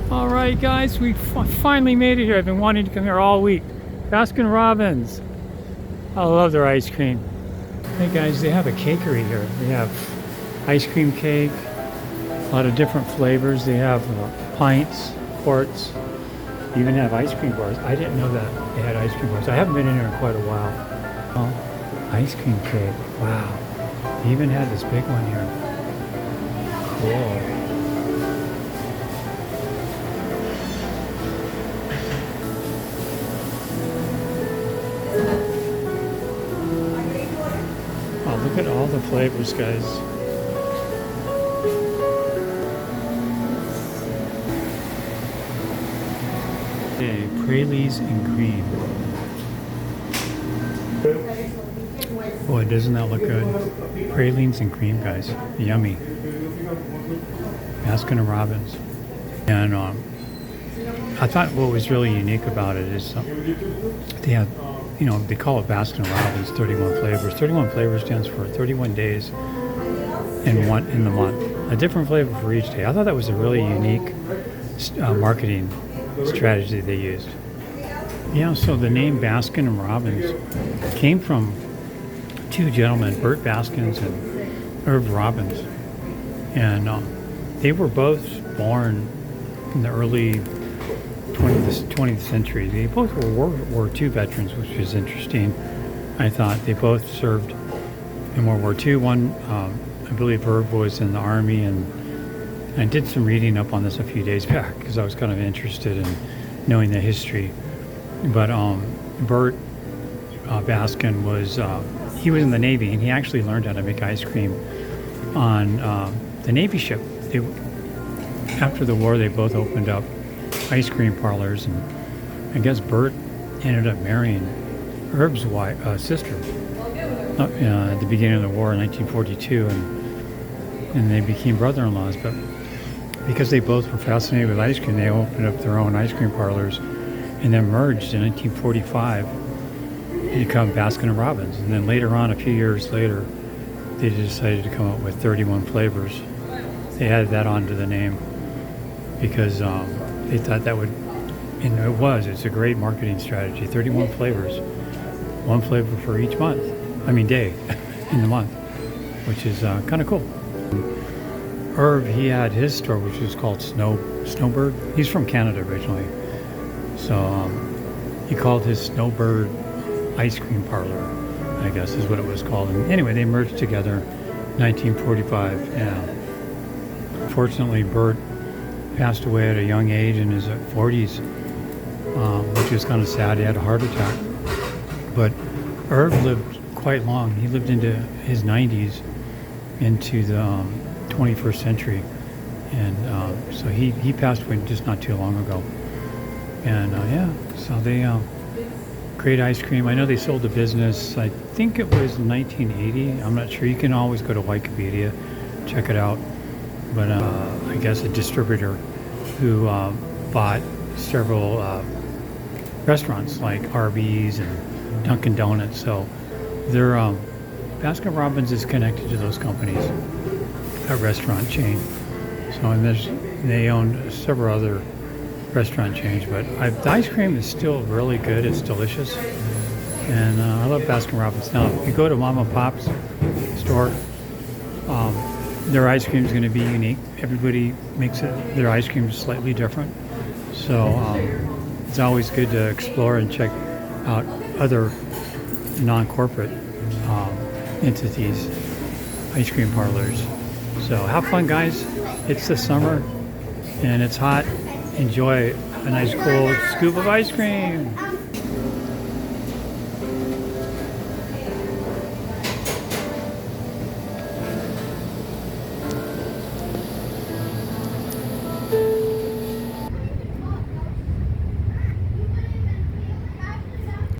All right, guys, we finally made it here. I've been wanting to come here all week. Baskin Robbins. I love their ice cream. Hey guys, they have a cakery here. They have ice cream cake, a lot of different flavors. They have pints, quarts. They even have ice cream bars. I didn't know that they had ice cream bars. I haven't been in here in quite a while. Oh, ice cream cake. Wow. They even had this big one here. Cool. Look at all the flavors, guys. Okay, pralines and cream. Boy, doesn't that look good? Pralines and cream, guys. Yummy. Baskin Robbins. And I thought what was really unique about it is they have, you know, they call it Baskin Robbins 31 flavors. 31 flavors stands for 31 days in the month. A different flavor for each day. I thought that was a really unique marketing strategy they used. Yeah, so the name Baskin Robbins came from two gentlemen, Burt Baskin and Irv Robbins. And they were both born in the early 20th century. They both were World War II veterans, which is interesting. I thought they both served in World War II. One, I believe Irv was in the Army, and I did some reading up on this a few days back because I was kind of interested in knowing the history. But Burt Baskin he was in the Navy, and he actually learned how to make ice cream on the Navy ship. After the war, they both opened up ice cream parlors, and I guess Burt ended up marrying Irv's sister at the beginning of the war in 1942, and they became brother-in-laws. But because they both were fascinated with ice cream, they opened up their own ice cream parlors and then merged in 1945 to become Baskin Robbins. And then later on, a few years later, they decided to come up with 31 flavors. They added that onto the name because they thought that would, and it's a great marketing strategy. 31 flavors, one flavor for each day in the month, which is kind of cool. Irv, he had his store, which was called Snowbird. He's from Canada originally, so he called his Snowbird ice cream parlor, I guess is what it was called. And anyway, they merged together in 1945. And unfortunately, Burt passed away at a young age in his 40s, which was kind of sad. He had a heart attack. But Irv lived quite long. He lived into his 90s, into the 21st century. And so he passed away just not too long ago. And so they great ice cream. I know they sold the business, I think it was 1980. I'm not sure. You can always go to Wikipedia, check it out. But I guess a distributor who bought several restaurants like Arby's and Dunkin' Donuts. So their Baskin Robbins is connected to those companies, that restaurant chain. So and they own several other restaurant chains. But the ice cream is still really good. It's delicious. And I love Baskin Robbins. Now, if you go to Mom and Pop's store, their ice cream is going to be unique. Everybody makes their ice cream slightly different. So it's always good to explore and check out other non-corporate entities, ice cream parlors. So have fun, guys. It's the summer and it's hot. Enjoy a nice cold scoop of ice cream.